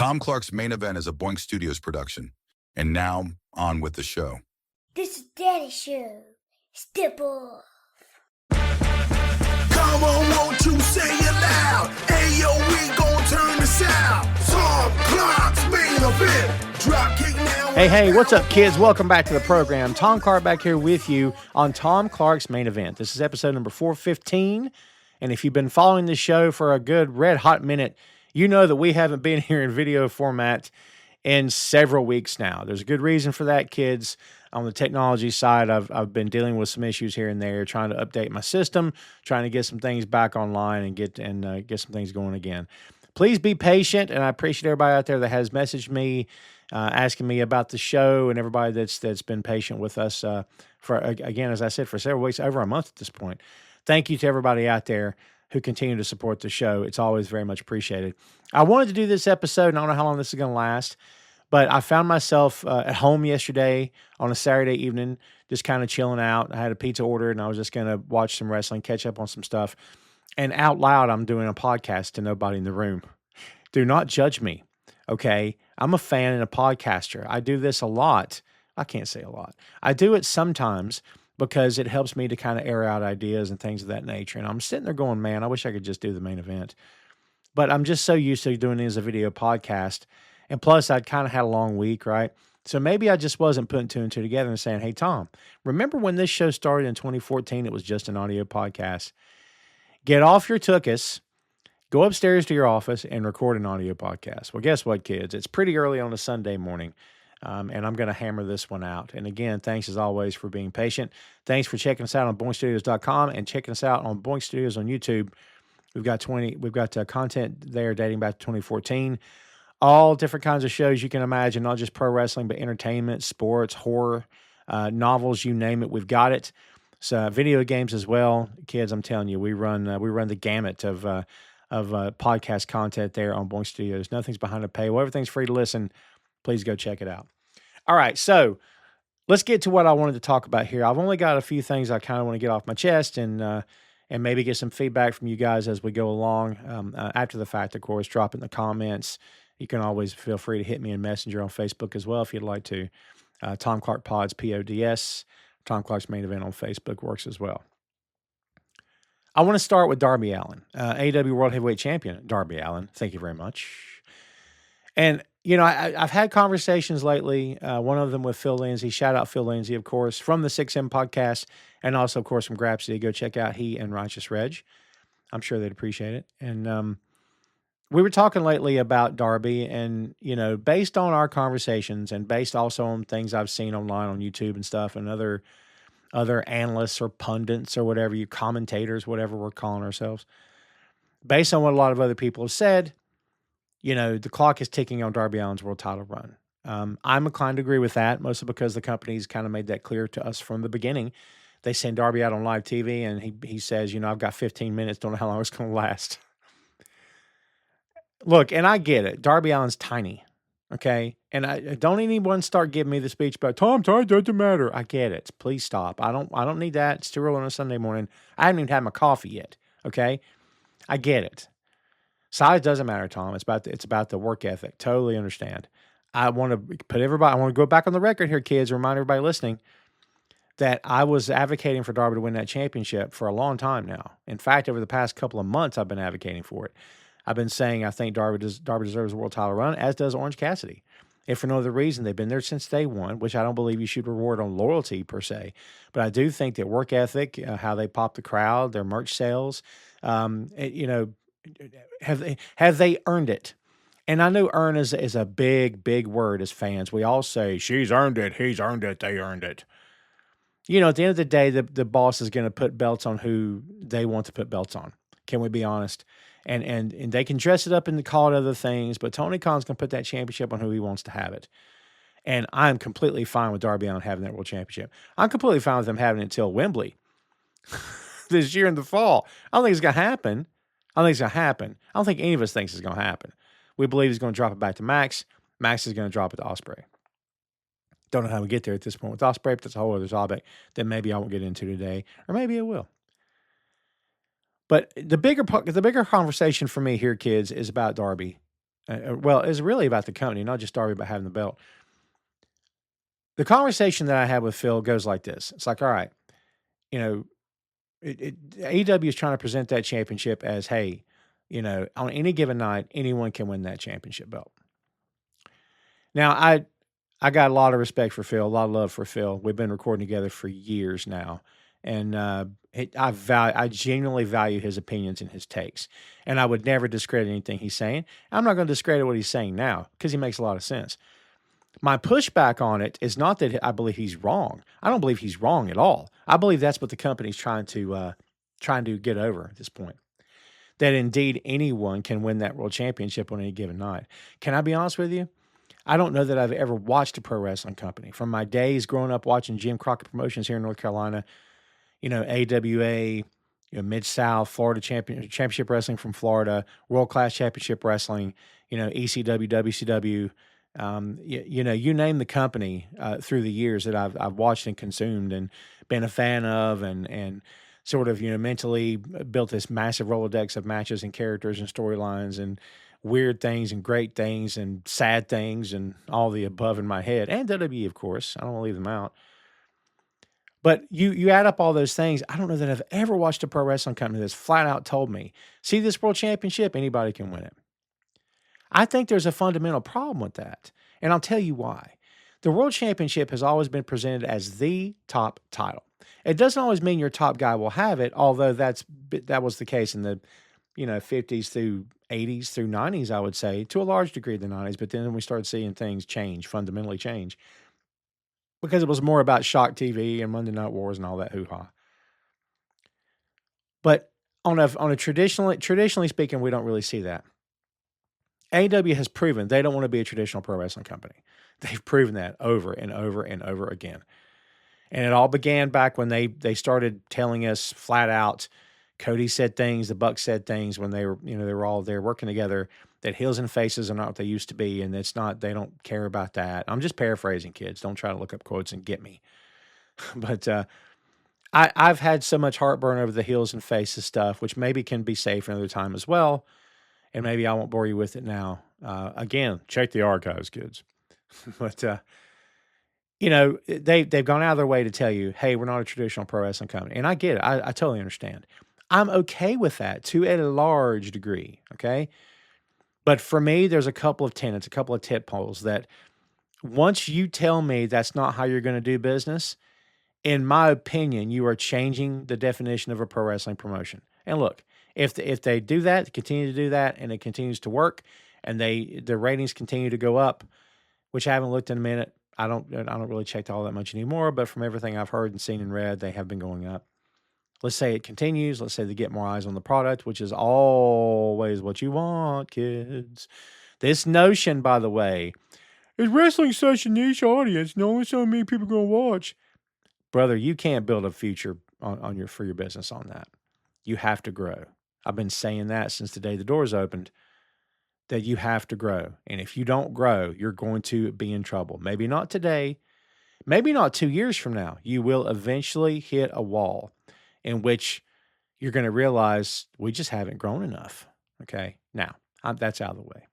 Tom Clark's Main Event is a Boink Studios production. And now, on with the show. This is Daddy's show. Step off. Come on, won't you say it loud? Ayo, we gon' turn this out. Tom Clark's Main Event. Drop kick now. Hey, what's up, kids? Welcome back to the program. Tom Clark back here with you on Tom Clark's Main Event. This is episode number 415. And if you've been following the show for a good red hot minute, you know that we haven't been here in video format in several weeks now. There's a good reason for that, kids. On the technology side, I've been dealing with some issues here and there, trying to update my system, trying to get some things back online and get some things going again. Please be patient, and I appreciate everybody out there that has messaged me, asking me about the show, and everybody that's been patient with us for, again, as I said, for several weeks, over a month at this point. Thank you to everybody out there who continue to support the show. It's always very much appreciated. I wanted to do this episode, and I don't know how long this is going to last, but I found myself at home yesterday on a Saturday evening, just kind of chilling out. I had a pizza ordered, and I was just going to watch some wrestling, catch up on some stuff. And out loud, I'm doing a podcast to nobody in the room. Do not judge me, okay? I'm a fan and a podcaster. I do this a lot. I can't say a lot. I do it sometimes because it helps me to kind of air out ideas and things of that nature. And I'm sitting there going, man, I wish I could just do the main event. But I'm just so used to doing it as a video podcast. And plus, I'd kind of had a long week, right? So maybe I just wasn't putting two and two together and saying, hey, Tom, remember when this show started in 2014? It was just an audio podcast. Get off your tuchus, go upstairs to your office, and record an audio podcast. Well, guess what, kids? It's pretty early on a Sunday morning. And I'm going to hammer this one out. And again, thanks as always for being patient. Thanks for checking us out on boinkstudios.com and checking us out on Boink Studios on YouTube. We've got content there dating back to 2014. All different kinds of shows you can imagine, not just pro wrestling, but entertainment, sports, horror, novels, you name it. We've got it. So video games as well. Kids, I'm telling you, we run the gamut of podcast content there on Boink Studios. Nothing's behind a paywall. Everything's free to listen. Please go check it out. All right, so let's get to what I wanted to talk about here. I've only got a few things I kind of want to get off my chest and maybe get some feedback from you guys as we go along. After the fact, of course, drop it in the comments. You can always feel free to hit me in Messenger on Facebook as well if you'd like to. Tom Clark Pods, PODS. Tom Clark's Main Event on Facebook works as well. I want to start with Darby Allin, AEW World Heavyweight Champion Darby Allin. Thank you very much. And you know, I've had conversations lately, one of them with Phil Lindsay. Shout out Phil Lindsay, of course, from the 6M podcast, and also, of course, from Grapsody. Go check out he and Righteous Reg. I'm sure they'd appreciate it. And we were talking lately about Darby, and, you know, based on our conversations and based also on things I've seen online on YouTube and stuff and other analysts or pundits or whatever, you commentators, whatever we're calling ourselves, based on what a lot of other people have said, you know, the clock is ticking on Darby Allin's world title run. I'm inclined to agree with that, mostly because the company's kind of made that clear to us from the beginning. They send Darby out on live TV, and he says, you know, I've got 15 minutes, don't know how long it's going to last. Look, and I get it. Darby Allin's tiny, okay? And I don't anyone start giving me the speech about, Tom, it doesn't matter. I get it. Please stop. I don't need that. It's too early on a Sunday morning. I haven't even had my coffee yet, okay? I get it. Size doesn't matter, Tom. It's about the work ethic. Totally understand. I want to go back on the record here, kids, remind everybody listening that I was advocating for Darby to win that championship for a long time now. In fact, over the past couple of months, I've been advocating for it. I've been saying I think Darby deserves a world title run, as does Orange Cassidy. If for no other reason, they've been there since day one, which I don't believe you should reward on loyalty per se. But I do think that work ethic, how they pop the crowd, their merch sales, you know, have they earned it? And I know earn is a big word as fans. We all say, she's earned it, he's earned it, they earned it. You know, at the end of the day, the boss is going to put belts on who they want to put belts on. Can we be honest? And they can dress it up and call it other things, but Tony Khan's going to put that championship on who he wants to have it. And I'm completely fine with Darby Allin having that world championship. I'm completely fine with them having it till Wembley this year in the fall. I don't think it's going to happen. I don't think any of us thinks it's going to happen. We believe he's going to drop it back to Max. Max is going to drop it to Ospreay. Don't know how we get there at this point with Ospreay, but that's a whole other topic that maybe I won't get into today, or maybe I will. But the bigger conversation for me here, kids, is about Darby well, it's really about the company, not just Darby, but having the belt. The conversation that I had with Phil goes like this. It's like, all right, you know, AEW is trying to present that championship as, hey, on any given night, anyone can win that championship belt. Now, I got a lot of respect for Phil, a lot of love for Phil. We've been recording together for years now, and I genuinely value his opinions and his takes, and I would never discredit anything he's saying. I'm not going to discredit what he's saying now because he makes a lot of sense. My pushback on it is not that I believe he's wrong. I don't believe he's wrong at all. I believe that's what the company's trying to get over at this point. That indeed anyone can win that world championship on any given night. Can I be honest with you? I don't know that I've ever watched a pro wrestling company. From my days growing up watching Jim Crockett Promotions here in North Carolina, AWA, Mid-South, Florida Championship Wrestling from Florida, World Class Championship Wrestling, ECW, WCW, you name the company through the years that I've watched and consumed and been a fan of and sort of, mentally built this massive Rolodex of matches and characters and storylines and weird things and great things and sad things and all the above in my head. And WWE, of course. I don't want to leave them out. But you add up all those things. I don't know that I've ever watched a pro wrestling company that's flat out told me, see this world championship, anybody can win it. I think there's a fundamental problem with that. And I'll tell you why. The world championship has always been presented as the top title. It doesn't always mean your top guy will have it, although that was the case in the 50s through 80s through 90s, I would say, to a large degree the 90s. But then we started seeing things fundamentally change. Because it was more about Shock TV and Monday Night Wars and all that hoo-ha. But on a traditionally speaking, we don't really see that. AEW has proven they don't want to be a traditional pro wrestling company. They've proven that over and over and over again. And it all began back when they started telling us flat out, Cody said things, the Bucks said things when they were all there working together, that heels and faces are not what they used to be, and it's not, they don't care about that. I'm just paraphrasing, kids. Don't try to look up quotes and get me. But I've had so much heartburn over the heels and faces stuff, which maybe can be safe another time as well. And maybe I won't bore you with it now. Again, check the archives, kids. But, they've gone out of their way to tell you, hey, we're not a traditional pro wrestling company. And I get it. I totally understand. I'm okay with that to a large degree, okay? But for me, there's a couple of tenets, a couple of tit poles that once you tell me that's not how you're going to do business, in my opinion, you are changing the definition of a pro wrestling promotion. And look, if they do that, continue to do that, and it continues to work, and the ratings continue to go up, which I haven't looked in a minute. I don't really check all that much anymore, but from everything I've heard and seen and read, they have been going up. Let's say it continues. Let's say they get more eyes on the product, which is always what you want, kids. This notion, by the way, is wrestling such a niche audience? No only so many people going to watch. Brother, you can't build a future for your business on that. You have to grow. I've been saying that since the day the doors opened, that you have to grow. And if you don't grow, you're going to be in trouble. Maybe not today. Maybe not 2 years from now. You will eventually hit a wall in which you're going to realize we just haven't grown enough. Okay? Now, that's out of the way.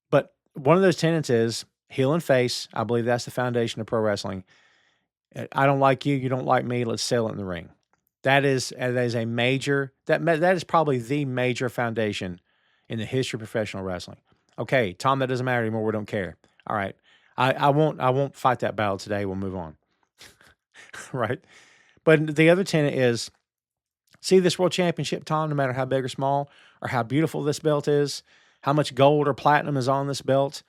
But one of those tenets is heel and face. I believe that's the foundation of pro wrestling. I don't like you. You don't like me. Let's settle it in the ring. That is a major, that is probably the major foundation in the history of professional wrestling. Okay, Tom, that doesn't matter anymore. We don't care. All right. I won't fight that battle today. We'll move on. Right? But the other tenet is, see this world championship, Tom, no matter how big or small, or how beautiful this belt is, how much gold or platinum is on this belt,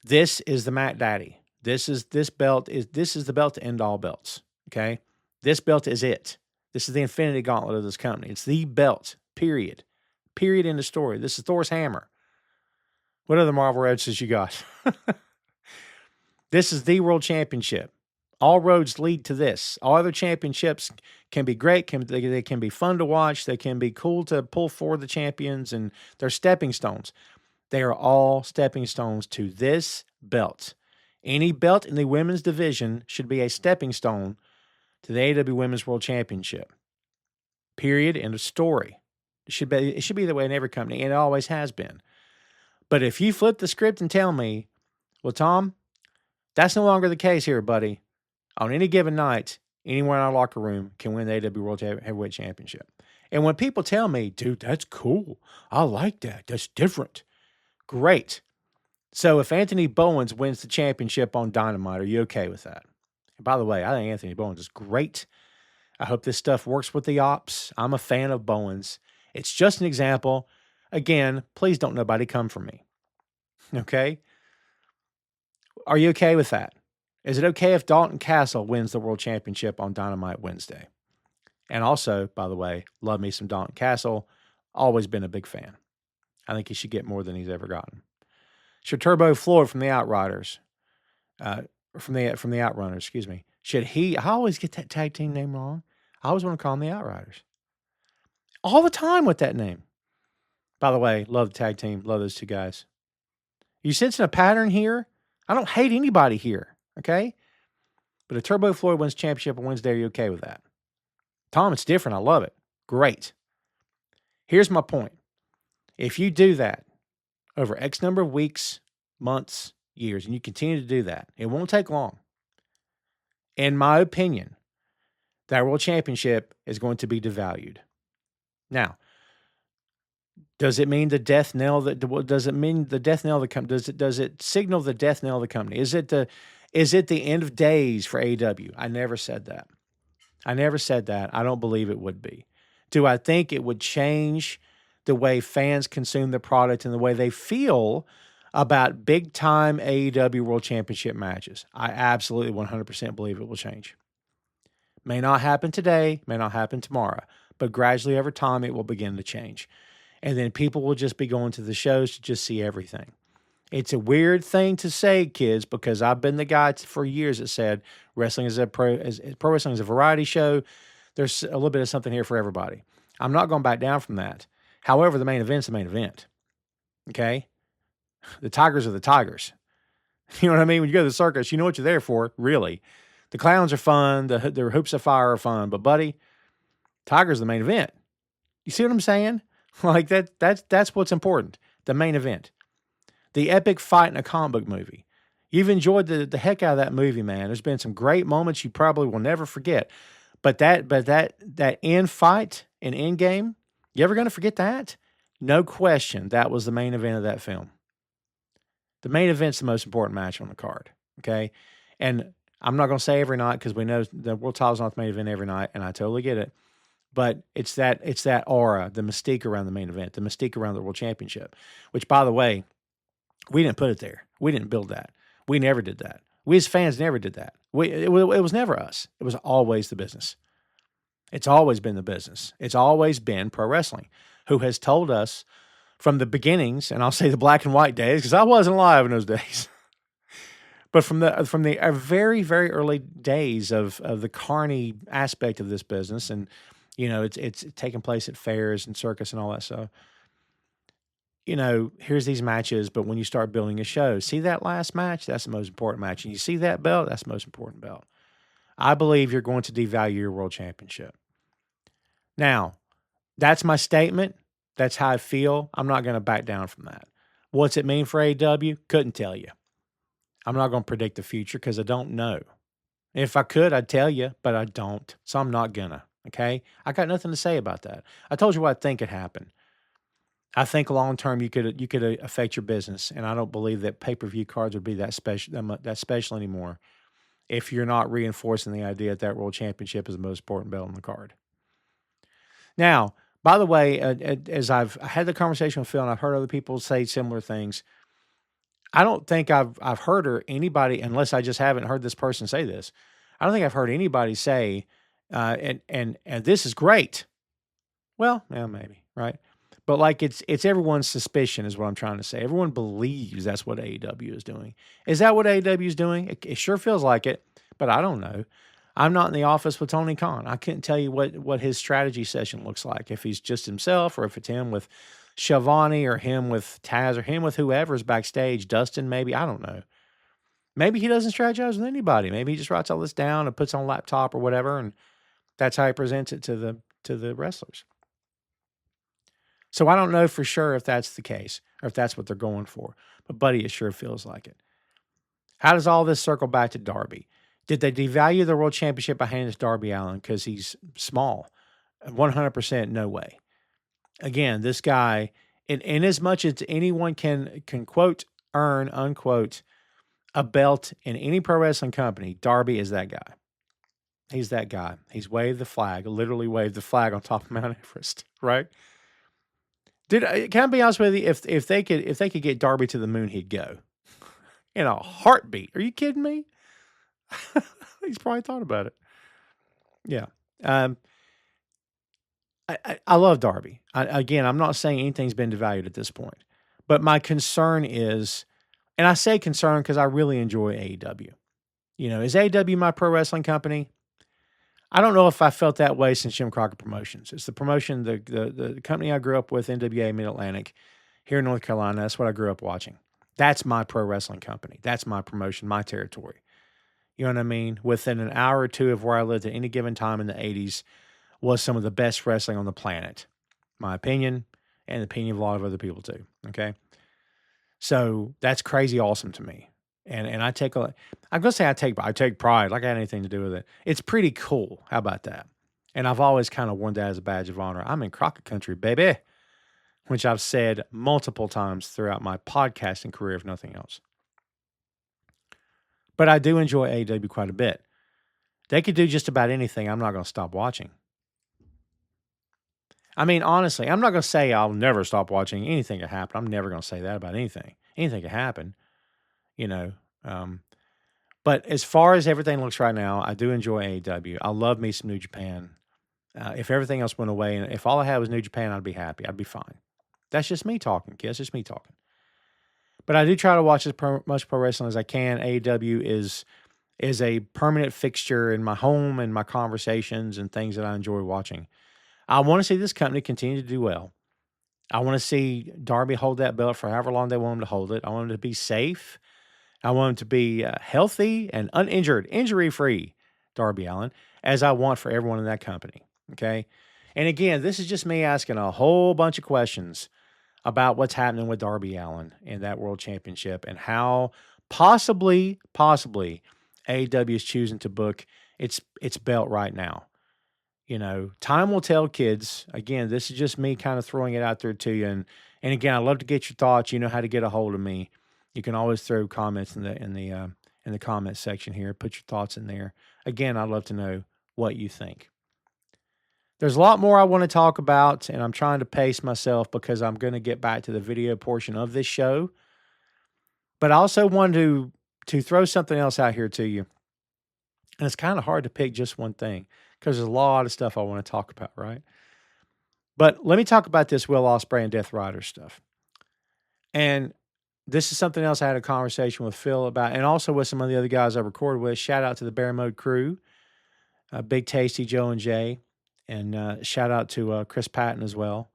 this is the Mac Daddy. This is the belt to end all belts. Okay? This belt is it. This is the infinity gauntlet of this company. It's the belt, period. Period, in the story. This is Thor's hammer. What other Marvel references you got? This is the world championship. All roads lead to this. All other championships can be great. They can be fun to watch. They can be cool to pull for the champions, and they're stepping stones. They are all stepping stones to this belt. Any belt in the women's division should be a stepping stone to the AEW Women's World Championship. Period. End of story. It should be that way in every company, and it always has been. But if you flip the script and tell me, well, Tom, that's no longer the case here, buddy. On any given night, anyone in our locker room can win the AEW World Heavyweight Championship. And when people tell me, dude, that's cool. I like that. That's different. Great. So if Anthony Bowens wins the championship on Dynamite, are you okay with that? And by the way, I think Anthony Bowens is great. I hope this stuff works with the ops. I'm a fan of Bowens. It's just an example. Again, please don't nobody come for me. Okay? Are you okay with that? Is it okay if Dalton Castle wins the World Championship on Dynamite Wednesday? And also, by the way, love me some Dalton Castle. Always been a big fan. I think he should get more than he's ever gotten. Should Turbo Floyd from the Outriders, from the Outrunners, excuse me, should he? I always get that tag team name wrong. I always want to call them the Outriders. All the time with that name. By the way, love the tag team. Love those two guys. You sensing a pattern here? I don't hate anybody here, okay? But if Turbo Floyd wins championship on Wednesday, are you okay with that? Tom, it's different. I love it. Great. Here's my point. If you do that over X number of weeks, months, years, and you continue to do that, it won't take long. In my opinion, that World Championship is going to be devalued. Now, does it mean the death knell that does it mean the death knell of the company? Does it signal the death knell of the company? Is it the end of days for AEW? I never said that. I never said that. I don't believe it would be. Do I think it would change the way fans consume the product and the way they feel about big-time AEW World Championship matches? I absolutely 100% believe it will change. May not happen today, may not happen tomorrow, but gradually over time it will begin to change. And then people will just be going to the shows to just see everything. It's a weird thing to say, kids, because I've been the guy for years that said wrestling is pro wrestling is a variety show. There's a little bit of something here for everybody. I'm not going back down from that. However, the main event's the main event. Okay? The Tigers are the Tigers. You know what I mean? When you go to the circus, you know what you're there for, really. The clowns are fun. The hoops of fire are fun. But, buddy, Tigers are the main event. You see what I'm saying? Like, that's what's important. The main event. The epic fight in a comic book movie. You've enjoyed the heck out of that movie, man. There's been some great moments you probably will never forget. But that end fight and end game, you ever going to forget that? No question, that was the main event of that film. The main event's the most important match on the card, okay? And I'm not going to say every night because we know the world title's not the main event every night, and I totally get it. But it's that aura, the mystique around the main event, the mystique around the World Championship, which, by the way, we didn't put it there. We didn't build that. We never did that. We as fans never did that. It was never us. It was always the business. It's always been the business. It's always been pro wrestling, who has told us from the beginnings, and I'll say the black and white days, because I wasn't alive in those days. But from the very, very early days of the carny aspect of this business, and you know, it's taking place at fairs and circus and all that stuff. You know, here's these matches, but when you start building a show, see that last match? That's the most important match. And you see that belt? That's the most important belt. I believe you're going to devalue your world championship. Now, that's my statement. That's how I feel. I'm not going to back down from that. What's it mean for AEW? Couldn't tell you. I'm not going to predict the future because I don't know. If I could, I'd tell you, but I don't. So I'm not gonna, okay? I got nothing to say about that. I told you what I think could happen. I think long term you could affect your business, and I don't believe that pay-per-view cards would be that special anymore if you're not reinforcing the idea that World Championship is the most important belt on the card. Now, by the way, as I've had the conversation with Phil, and I've heard other people say similar things, I don't think I've heard anybody, unless I just haven't heard this person say this. I don't think I've heard anybody say, and this is great. Well, yeah, maybe, right? But like it's everyone's suspicion is what I'm trying to say. Everyone believes that's what AEW is doing. Is that what AEW is doing? It sure feels like it, but I don't know. I'm not in the office with Tony Khan. I couldn't tell you what his strategy session looks like. If he's just himself, or if it's him with Schiavone, or him with Taz, or him with whoever's backstage, Dustin maybe, I don't know. Maybe he doesn't strategize with anybody. Maybe he just writes all this down and puts it on a laptop or whatever, and that's how he presents it to the wrestlers. So I don't know for sure if that's the case or if that's what they're going for. But, buddy, it sure feels like it. How does all this circle back to Darby? Did they devalue the world championship by handing it to Darby Allin because he's small? 100% no way. Again, this guy, in as much as anyone can quote, earn, unquote, a belt in any pro wrestling company, Darby is that guy. He's that guy. He's waved the flag, literally waved the flag on top of Mount Everest, right? Can I be honest with you? If they could get Darby to the moon, he'd go in a heartbeat. Are you kidding me? He's probably thought about it. Yeah. I love Darby. Again, I'm not saying anything's been devalued at this point, but my concern is, and I say concern because I really enjoy AEW. Is AEW my pro wrestling company? I don't know if I felt that way since Jim Crockett Promotions. It's the promotion, the company I grew up with, NWA Mid-Atlantic, here in North Carolina. That's what I grew up watching. That's my pro wrestling company. That's my promotion, my territory. You know what I mean? Within an hour or two of where I lived at any given time in the 80s was some of the best wrestling on the planet. My opinion, and the opinion of a lot of other people too. Okay? So that's crazy awesome to me. And I'm going to say I take pride, like I had anything to do with it. It's pretty cool. How about that? And I've always kind of worn that as a badge of honor. I'm in Crockett country, baby, which I've said multiple times throughout my podcasting career, if nothing else. But I do enjoy AEW quite a bit. They could do just about anything. I'm not going to stop watching. I mean, honestly, I'm not going to say I'll never stop watching. Anything could happen. I'm never going to say that about anything. Anything could happen. But as far as everything looks right now, I do enjoy AEW. I love me some New Japan. If everything else went away and if all I had was New Japan, I'd be happy. I'd be fine. That's just me talking, kids. Just me talking. But I do try to watch as much pro wrestling as I can. AEW is a permanent fixture in my home and my conversations and things that I enjoy watching. I want to see this company continue to do well. I want to see Darby hold that belt for however long they want him to hold it. I want him to be safe. I want him to be healthy and uninjured, injury-free, Darby Allin, as I want for everyone in that company, okay? And again, this is just me asking a whole bunch of questions about what's happening with Darby Allin and that World Championship and how possibly AEW is choosing to book its belt right now. Time will tell, kids. Again, this is just me kind of throwing it out there to you. And again, I'd love to get your thoughts. You know how to get a hold of me. You can always throw comments in the comment section here. Put your thoughts in there. Again, I'd love to know what you think. There's a lot more I want to talk about, and I'm trying to pace myself because I'm going to get back to the video portion of this show. But I also wanted to throw something else out here to you. And it's kind of hard to pick just one thing because there's a lot of stuff I want to talk about, right? But let me talk about this Will Ospreay and Death Rider stuff. And this is something else I had a conversation with Phil about, and also with some of the other guys I recorded with. Shout out to the Bear Mode crew, Big Tasty, Joe and Jay, and shout out to Chris Patton as well.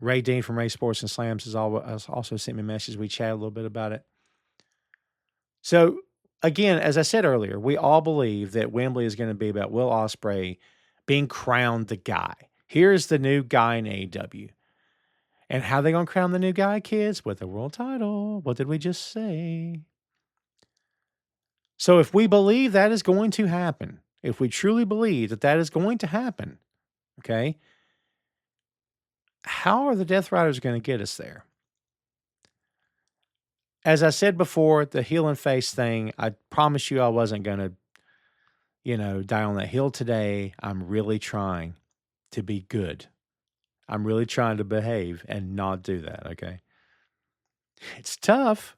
Ray Dean from Ray Sports and Slams has also sent me a message. We chatted a little bit about it. So, again, as I said earlier, we all believe that Wembley is going to be about Will Ospreay being crowned the guy. Here's the new guy in AEW. And how they going to crown the new guy, kids? With a world title. What did we just say? So if we believe that is going to happen, if we truly believe that is going to happen, okay, how are the Death Riders going to get us there? As I said before, the heel and face thing, I promise you I wasn't going to, die on that hill today. I'm really trying to be good. I'm really trying to behave and not do that, okay? It's tough.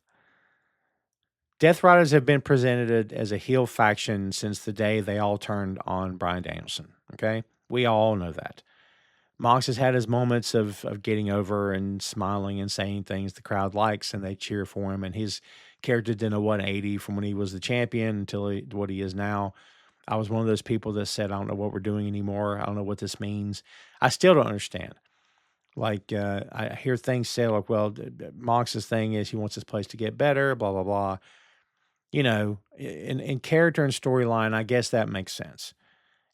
Death Riders have been presented as a heel faction since the day they all turned on Bryan Danielson, okay? We all know that. Mox has had his moments of getting over and smiling and saying things the crowd likes and they cheer for him, and his character did a 180 from when he was the champion until what he is now. I was one of those people that said, I don't know what we're doing anymore. I don't know what this means. I still don't understand. Like, I hear things say, like, well, Mox's thing is he wants this place to get better, blah, blah, blah. In character and storyline, I guess that makes sense.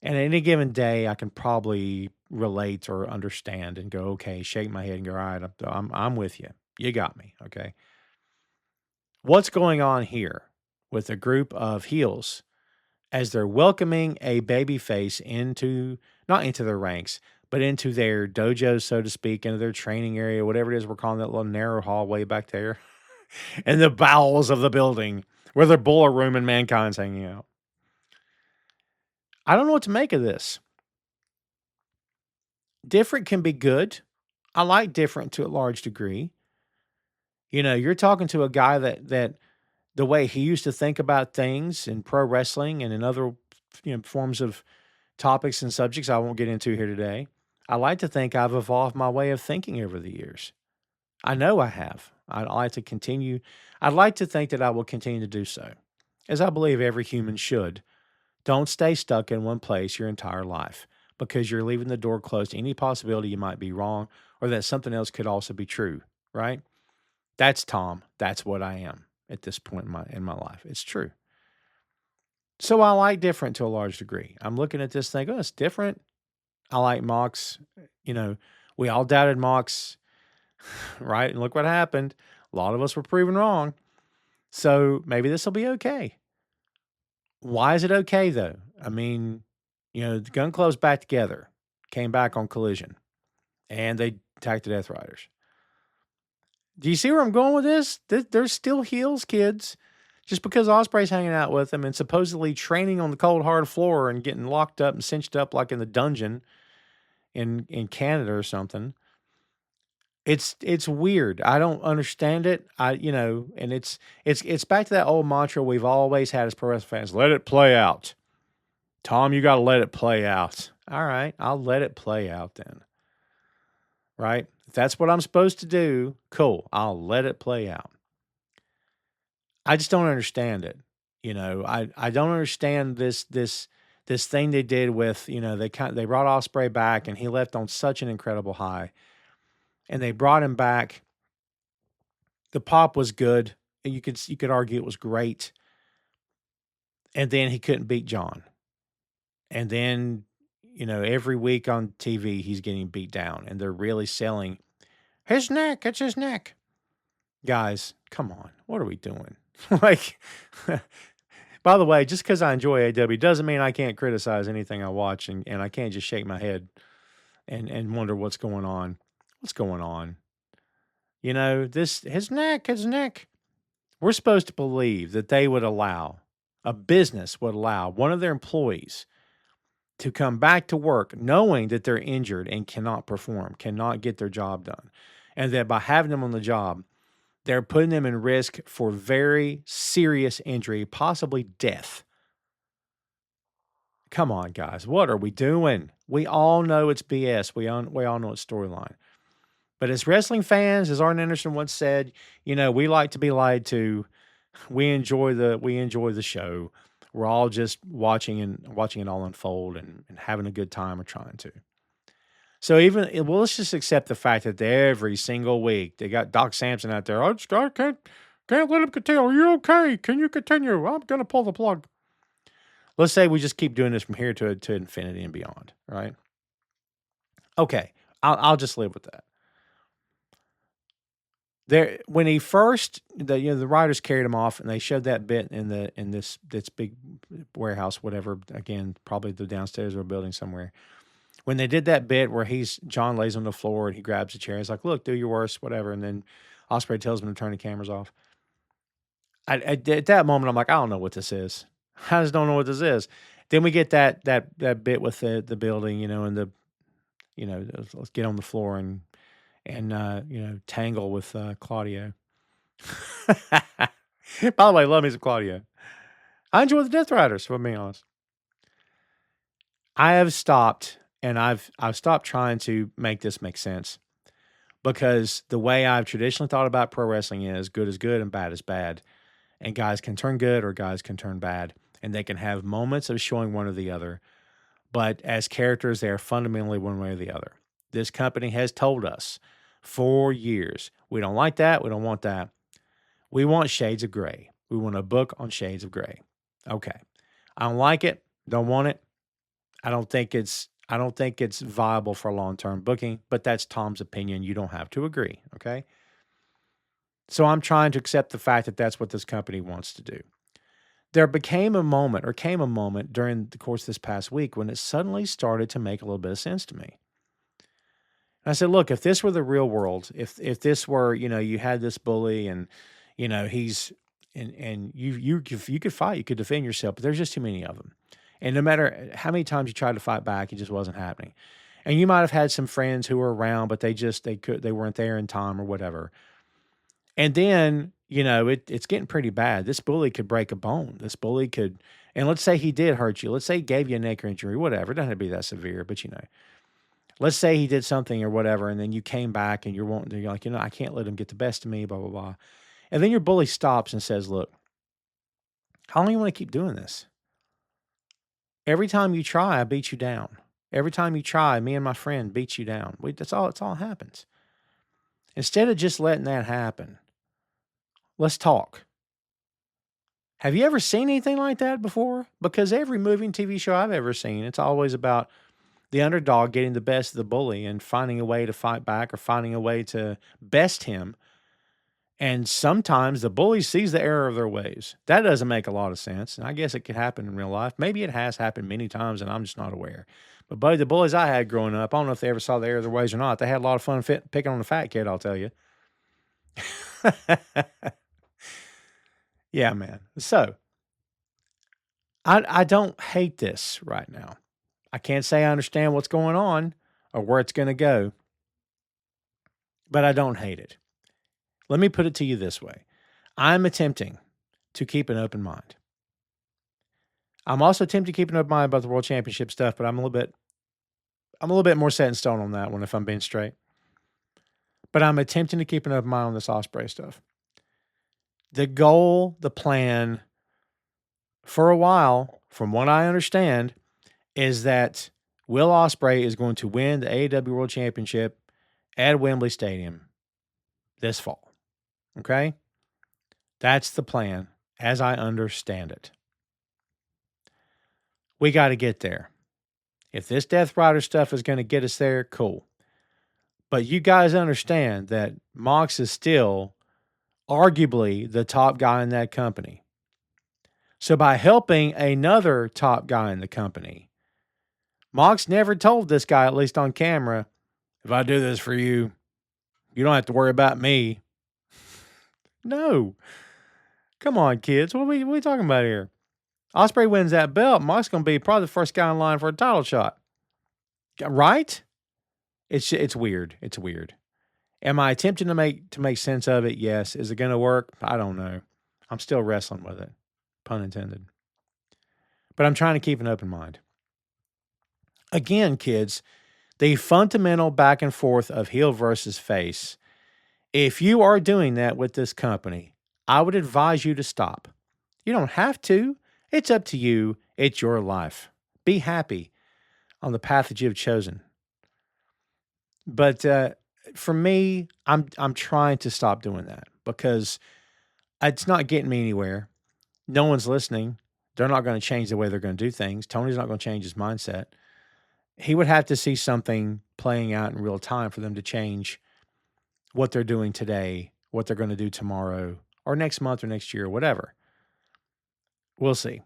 And any given day, I can probably relate or understand and go, okay, shake my head and go, all right, I'm with you. You got me. Okay. What's going on here with a group of heels as they're welcoming a babyface into, not into their ranks, but into their dojo, so to speak, into their training area, whatever it is we're calling that little narrow hallway back there, in the bowels of the building where the boiler room and Mankind's hanging out. I don't know what to make of this. Different can be good. I like different to a large degree. You know, you're talking to a guy that the way he used to think about things in pro wrestling and in other forms of topics and subjects I won't get into here today. I like to think I've evolved my way of thinking over the years. I know I have. I'd like to continue. I'd like to think that I will continue to do so, as I believe every human should. Don't stay stuck in one place your entire life because you're leaving the door closed to any possibility you might be wrong or that something else could also be true, right? That's Tom. That's what I am at this point in my life. It's true. So I like different to a large degree. I'm looking at this thing, oh, it's different. I like Mox. You know, we all doubted Mox, right? And look what happened. A lot of us were proven wrong. So maybe this will be okay. Why is it okay, though? I mean, the Gun Club's back together, came back on Collision, and they attacked the Death Riders. Do you see where I'm going with this? They're still heels, kids. Just because Ospreay's hanging out with them and supposedly training on the cold, hard floor and getting locked up and cinched up like in the dungeon in Canada or something. It's weird. I don't understand it. And it's back to that old mantra we've always had as pro wrestling fans. Let it play out. Tom, you got to let it play out. All right, I'll let it play out then. Right? If that's what I'm supposed to do, cool. I'll let it play out. I just don't understand it. I don't understand this thing they did with, they brought Ospreay back and he left on such an incredible high. And they brought him back. The pop was good. You could argue it was great. And then he couldn't beat Jon. And then, every week on TV he's getting beat down and they're really selling his neck. It's his neck. Guys, come on. What are we doing? Like, by the way, just because I enjoy AEW doesn't mean I can't criticize anything I watch and I can't just shake my head and wonder what's going on. What's going on? His neck. We're supposed to believe that they would allow, a business would allow one of their employees to come back to work knowing that they're injured and cannot perform, cannot get their job done. And that by having them on the job, they're putting them in risk for very serious injury, possibly death. Come on, guys. What are we doing? We all know it's BS. We all know it's storyline. But as wrestling fans, as Arn Anderson once said, we like to be lied to. We enjoy the show. We're all just watching it all unfold and having a good time or trying to. So let's just accept the fact that every single week they got Doc Samson out there. I can't let him continue. Are you okay? Can you continue? I'm gonna pull the plug. Let's say we just keep doing this from here to infinity and beyond, right? Okay, I'll just live with that. There, when he first, the writers carried him off, and they showed that bit in this big warehouse, whatever. Again, probably the downstairs of a building somewhere. When they did that bit where Jon lays on the floor and he grabs a chair, he's like, "Look, do your worst, whatever." And then Ospreay tells him to turn the cameras off. At that moment, I'm like, I don't know what this is. I just don't know what this is. Then we get that bit with the building, and let's get on the floor and tangle with Claudio. By the way, love me some Claudio. I enjoy the Death Riders, if I'm being honest. I have stopped, and I've stopped trying to make this make sense, because the way I've traditionally thought about pro wrestling is good and bad is bad, and guys can turn good or guys can turn bad, and they can have moments of showing one or the other, but as characters, they are fundamentally one way or the other. This company has told us for years, we don't like that, we don't want that. We want Shades of Gray. We want a book on Shades of Gray. Okay. I don't like it, don't want it. I don't think it's viable for long-term booking, but that's Tom's opinion. You don't have to agree, okay? So I'm trying to accept the fact that that's what this company wants to do. There came a moment during the course of this past week when it suddenly started to make a little bit of sense to me. And I said, look, if this were the real world, if this were, you had this bully and, he's, and you could fight, you could defend yourself, but there's just too many of them. And no matter how many times you tried to fight back, it just wasn't happening. And you might have had some friends who were around, but they weren't there in time or whatever. And then, it's getting pretty bad. This bully could break a bone. This bully could, and let's say he did hurt you. Let's say he gave you a neck injury, whatever. It doesn't have to be that severe, but let's say he did something or whatever, and then you came back and you're like, I can't let him get the best of me, blah, blah, blah. And then your bully stops and says, look, how long do you want to keep doing this? Every time you try, I beat you down. Every time you try, me and my friend beat you down. That's all happens. Instead of just letting that happen, let's talk. Have you ever seen anything like that before? Because every movie and TV show I've ever seen, it's always about the underdog getting the best of the bully and finding a way to fight back or finding a way to best him. And sometimes the bully sees the error of their ways. That doesn't make a lot of sense. And I guess it could happen in real life. Maybe it has happened many times and I'm just not aware. But buddy, the bullies I had growing up, I don't know if they ever saw the error of their ways or not. They had a lot of fun picking on the fat kid, I'll tell you. Yeah, man. So I don't hate this right now. I can't say I understand what's going on or where it's going to go, but I don't hate it. Let me put it to you this way. I'm attempting to keep an open mind. I'm also attempting to keep an open mind about the World Championship stuff, but I'm a little bit more set in stone on that one, if I'm being straight. But I'm attempting to keep an open mind on this Ospreay stuff. The goal, the plan, for a while, from what I understand, is that Will Ospreay is going to win the AEW World Championship at Wembley Stadium this fall. Okay? That's the plan, as I understand it. We got to get there. If this Death Rider stuff is going to get us there, cool. But you guys understand that Mox is still arguably the top guy in that company. So by helping another top guy in the company, Mox never told this guy, at least on camera, if I do this for you, you don't have to worry about me. No. Come on, kids. What are we talking about here? Ospreay wins that belt. Mox's going to be probably the first guy in line for a title shot. Right? It's weird. It's weird. Am I attempting to make sense of it? Yes. Is it going to work? I don't know. I'm still wrestling with it. Pun intended. But I'm trying to keep an open mind. Again, kids, the fundamental back and forth of heel versus face, if you are doing that with this company, I would advise you to stop. You don't have to. It's up to you. It's your life. Be happy on the path that you've chosen. But for me, I'm trying to stop doing that because it's not getting me anywhere. No one's listening. They're not going to change the way they're going to do things. Tony's not going to change his mindset. He would have to see something playing out in real time for them to change what they're doing today, what they're going to do tomorrow, or next month or next year, or whatever. We'll see.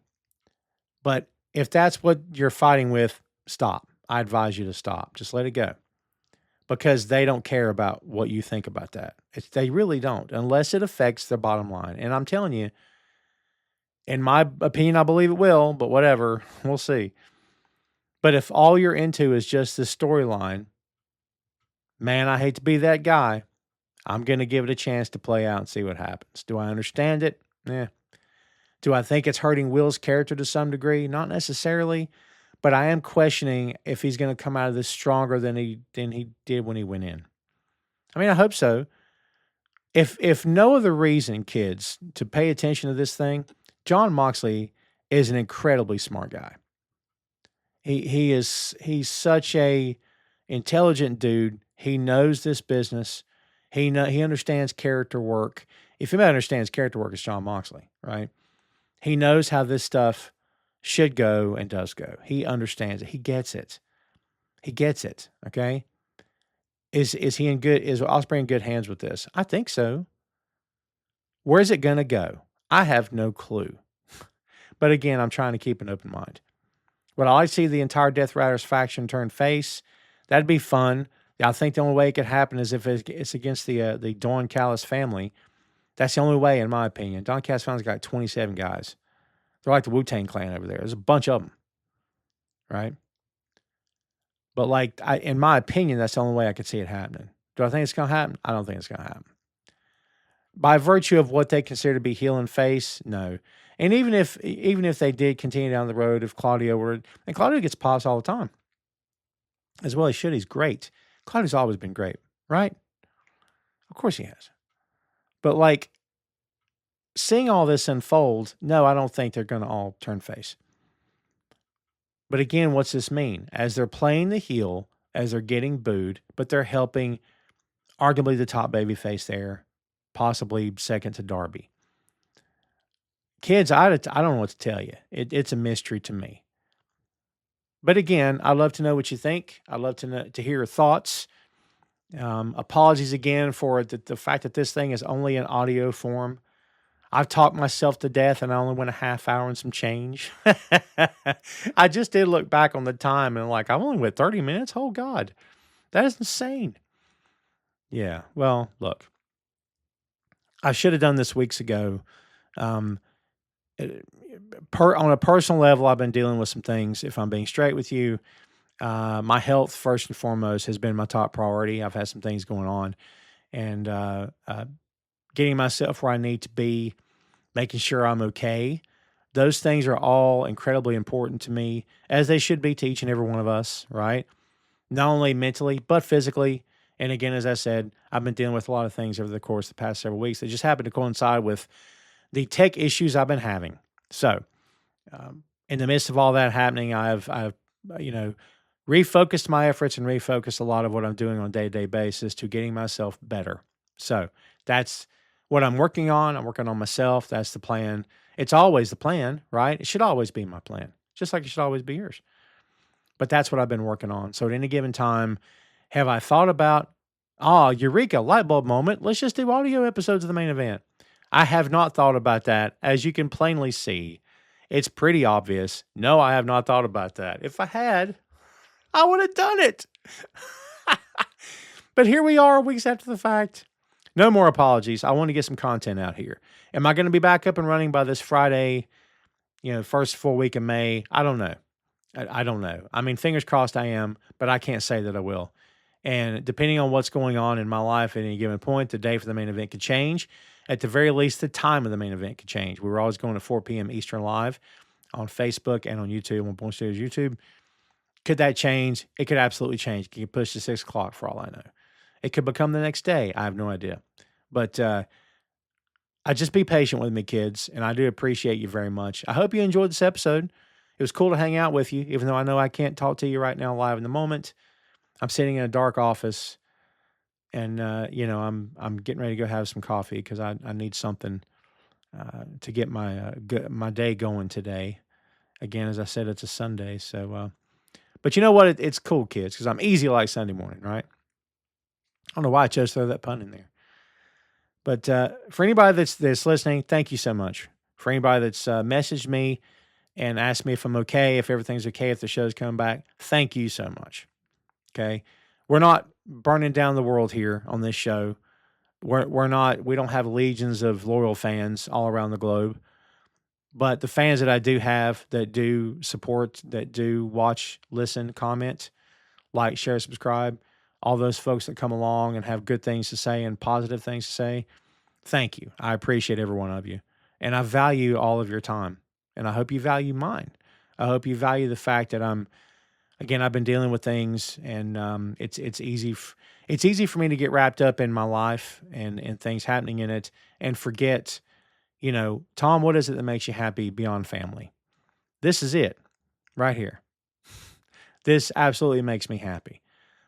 But if that's what you're fighting with, stop. I advise you to stop. Just let it go. Because they don't care about what you think about that. They really don't, unless it affects their bottom line. And I'm telling you, in my opinion, I believe it will, but whatever, we'll see. But if all you're into is just this storyline, man, I hate to be that guy. I'm going to give it a chance to play out and see what happens. Do I understand it? Do I think it's hurting Will's character to some degree? Not necessarily, but I am questioning if he's going to come out of this stronger than he did when he went in. I mean, I hope so. If no other reason, kids, to pay attention to this thing, Jon Moxley is an incredibly smart guy. He's such a intelligent dude. He knows this business. He understands character work. If anybody understands character work, it's Jon Moxley, right? He knows how this stuff should go and does go. He understands it. He gets it. He gets it. Okay. Is Ospreay in good hands with this? I think so. Where's it going to go? I have no clue. But again, I'm trying to keep an open mind. Would I like to see the entire Death Riders faction turn face? That'd be fun. I think the only way it could happen is if it's against the Don Callis family. That's the only way, in my opinion. Don Callis family's got 27 guys. They're like the Wu-Tang Clan over there. There's a bunch of them, right? But in my opinion, that's the only way I could see it happening. Do I think it's going to happen? I don't think it's going to happen. By virtue of what they consider to be heel and face, no. And even if they did continue down the road, if Claudio were, and Claudio gets pops all the time, as well he should. He's great. Claudio's always been great, right? Of course he has. But seeing all this unfold, no, I don't think they're going to all turn face. But again, what's this mean? As they're playing the heel, as they're getting booed, but they're helping arguably the top babyface there, possibly second to Darby. Kids, I don't know what to tell you. It's a mystery to me. But again, I'd love to know what you think. I'd love to hear your thoughts. Apologies again for the fact that this thing is only in audio form. I've talked myself to death and I only went a half hour and some change. I just did look back on the time and I only went 30 minutes. Oh God, that is insane. Yeah. Well, look, I should have done this weeks ago. On a personal level, I've been dealing with some things. If I'm being straight with you, my health first and foremost has been my top priority. I've had some things going on, and getting myself where I need to be, making sure I'm okay. Those things are all incredibly important to me, as they should be to each and every one of us, right? Not only mentally, but physically. And again, as I said, I've been dealing with a lot of things over the course of the past several weeks that just happen to coincide with the tech issues I've been having. So, in the midst of all that happening, I've refocused my efforts and refocused a lot of what I'm doing on a day-to-day basis to getting myself better. So that's what I'm working on. I'm working on myself. That's the plan. It's always the plan, right? It should always be my plan, just like it should always be yours. But that's what I've been working on. So at any given time, have I thought about, eureka, light bulb moment, let's just do audio episodes of the main event? I have not thought about that. As you can plainly see, it's pretty obvious. No, I have not thought about that. If I had, I would have done it. But here we are, weeks after the fact. No more apologies. I want to get some content out here. Am I going to be back up and running by this Friday, first full week of May? I don't know. I don't know. I mean, fingers crossed I am, but I can't say that I will. And depending on what's going on in my life at any given point, the day for the main event could change. At the very least, the time of the main event could change. We were always going to 4 p.m. Eastern live on Facebook and on YouTube, on Boink Studios YouTube. Could that change? It could absolutely change. It could push to 6 o'clock for all I know. It could become the next day. I have no idea. But just be patient with me, kids, and I do appreciate you very much. I hope you enjoyed this episode. It was cool to hang out with you, even though I know I can't talk to you right now live in the moment. I'm sitting in a dark office, and I'm getting ready to go have some coffee because I need something to get my day going today. Again, as I said, it's a Sunday, so. But you know what? It's cool, kids, because I'm easy like Sunday morning, right? I don't know why I chose to throw that pun in there. But for anybody that's listening, thank you so much. For anybody that's messaged me and asked me if I'm okay, if everything's okay, if the show's coming back, thank you so much. Okay? We're not burning down the world here on this show. We don't have legions of loyal fans all around the globe. But the fans that I do have that do support, that do watch, listen, comment, like, share, subscribe, all those folks that come along and have good things to say and positive things to say, thank you. I appreciate every one of you. And I value all of your time. And I hope you value mine. I hope you value the fact that I've been dealing with things, and it's easy for me to get wrapped up in my life and things happening in it and forget, Tom, what is it that makes you happy beyond family? This is it right here. This absolutely makes me happy.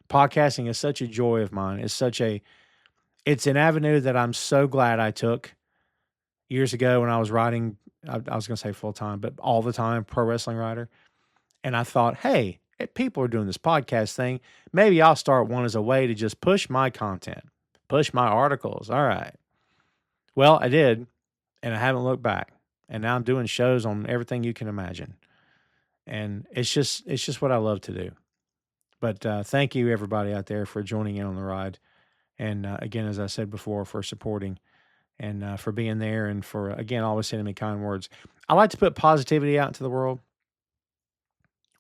Podcasting is such a joy of mine. It's an avenue that I'm so glad I took. years ago when I was writing, I was going to say full time, but all the time pro wrestling writer. And I thought, hey, if people are doing this podcast thing, maybe I'll start one as a way to just push my content, push my articles. All right. Well, I did, and I haven't looked back. And now I'm doing shows on everything you can imagine. And it's just what I love to do. But thank you, everybody out there, for joining in on the ride. And again, as I said before, for supporting and for being there and for, again, always sending me kind words. I like to put positivity out into the world.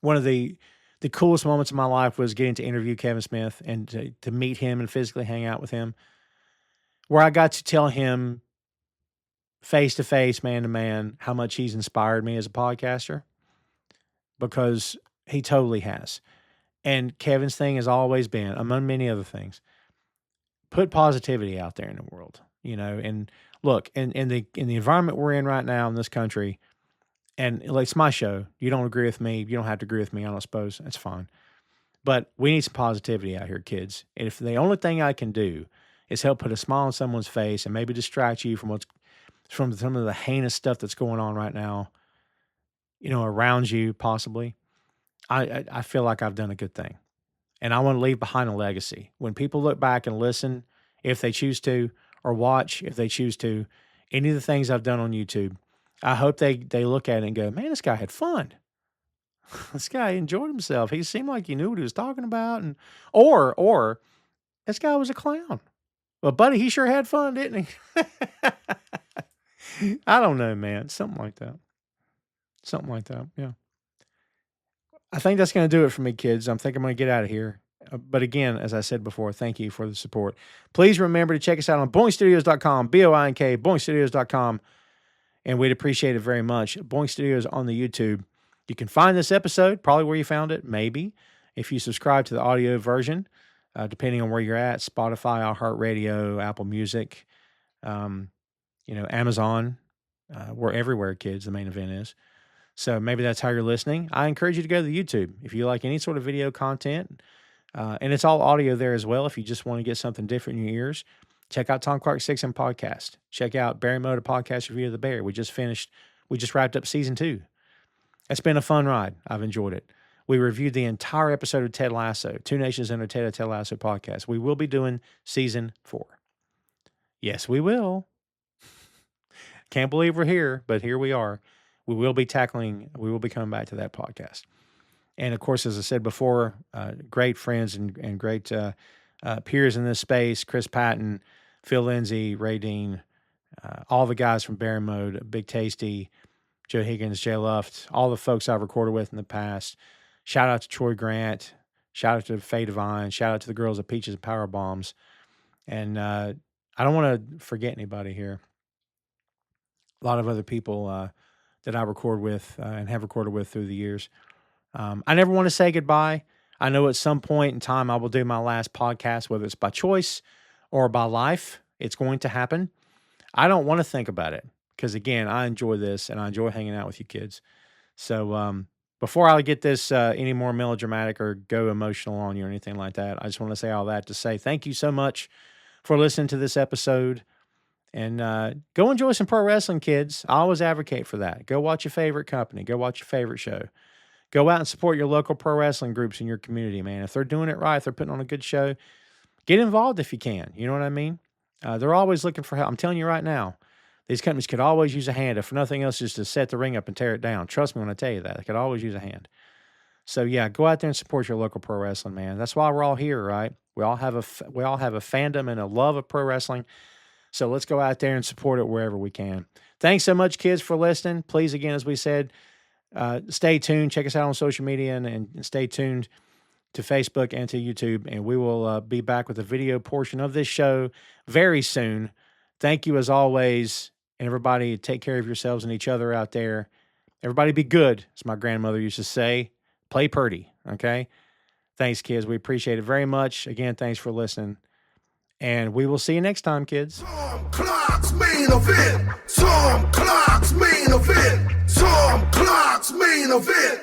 One of the coolest moments of my life was getting to interview Kevin Smith and to meet him and physically hang out with him, where I got to tell him face-to-face, man-to-man, how much he's inspired me as a podcaster, because he totally has. And Kevin's thing has always been, among many other things, put positivity out there in the world, you know. And look, in the environment we're in right now in this country, and it's my show. You don't agree with me. You don't have to agree with me, I don't suppose. That's fine. But we need some positivity out here, kids. And if the only thing I can do is help put a smile on someone's face and maybe distract you from some of the heinous stuff that's going on right now, you know, around you possibly, I feel like I've done a good thing. And I want to leave behind a legacy. When people look back and listen, if they choose to, or watch, if they choose to, any of the things I've done on YouTube, I hope they look at it and go, man, this guy had fun. This guy enjoyed himself. He seemed like he knew what he was talking about. And or this guy was a clown. Well, buddy, he sure had fun, didn't he? I don't know, man. Something like that. Yeah. I think that's going to do it for me, kids. I think I'm going to get out of here. But again, as I said before, thank you for the support. Please remember to check us out on boinkstudios.com, BOINK, boinkstudios.com. And we'd appreciate it very much. Boink Studios on the YouTube. You can find this episode, probably where you found it, maybe, if you subscribe to the audio version, depending on where you're at, Spotify, iHeartRadio, Apple Music, Amazon. We're everywhere, kids, the main event is. So maybe that's how you're listening. I encourage you to go to the YouTube if you like any sort of video content. And it's all audio there as well if you just want to get something different in your ears. Check out Tom Clark's 6M podcast. Check out Barry Moda podcast review of the Bear. We just wrapped up season 2. It's been a fun ride. I've enjoyed it. We reviewed the entire episode of Ted Lasso, Two Nations Under Ted Lasso podcast. We will be doing season 4. Yes, we will. Can't believe we're here, but here we are. We will be coming back to that podcast. And of course, as I said before, great friends and great peers in this space, Chris Patton, Phil Lindsay, Ray Dean, all the guys from Barry Mode, Big Tasty, Joe Higgins, Jay Luft, all the folks I've recorded with in the past. Shout out to Troy Grant. Shout out to Faye Divine. Shout out to the girls at Peaches and Power Bombs. And I don't want to forget anybody here. A lot of other people that I record with and have recorded with through the years. I never want to say goodbye. I know at some point in time I will do my last podcast, whether it's by choice or by life. It's going to happen. I don't want to think about it because, again, I enjoy this and I enjoy hanging out with you kids. So before I get this any more melodramatic or go emotional on you or anything like that, I just want to say all that to say thank you so much for listening to this episode. And go enjoy some pro wrestling, kids. I always advocate for that. Go watch your favorite company. Go watch your favorite show. Go out and support your local pro wrestling groups in your community, man. If they're doing it right, if they're putting on a good show, get involved if you can. You know what I mean? They're always looking for help. I'm telling you right now, these companies could always use a hand. If nothing else, just to set the ring up and tear it down. Trust me when I tell you that. They could always use a hand. So, yeah, go out there and support your local pro wrestling, man. That's why we're all here, right? We all have a fandom and a love of pro wrestling. So let's go out there and support it wherever we can. Thanks so much, kids, for listening. Please, again, as we said, stay tuned. Check us out on social media and stay tuned to Facebook and to YouTube. And we will be back with the video portion of this show very soon. Thank you as always. And everybody, take care of yourselves and each other out there. Everybody be good, as my grandmother used to say. Play purty, okay? Thanks, kids. We appreciate it very much. Again, thanks for listening. And we will see you next time, kids. Tom Clark's main event. Tom Clark's main event. Tom Clark's main event.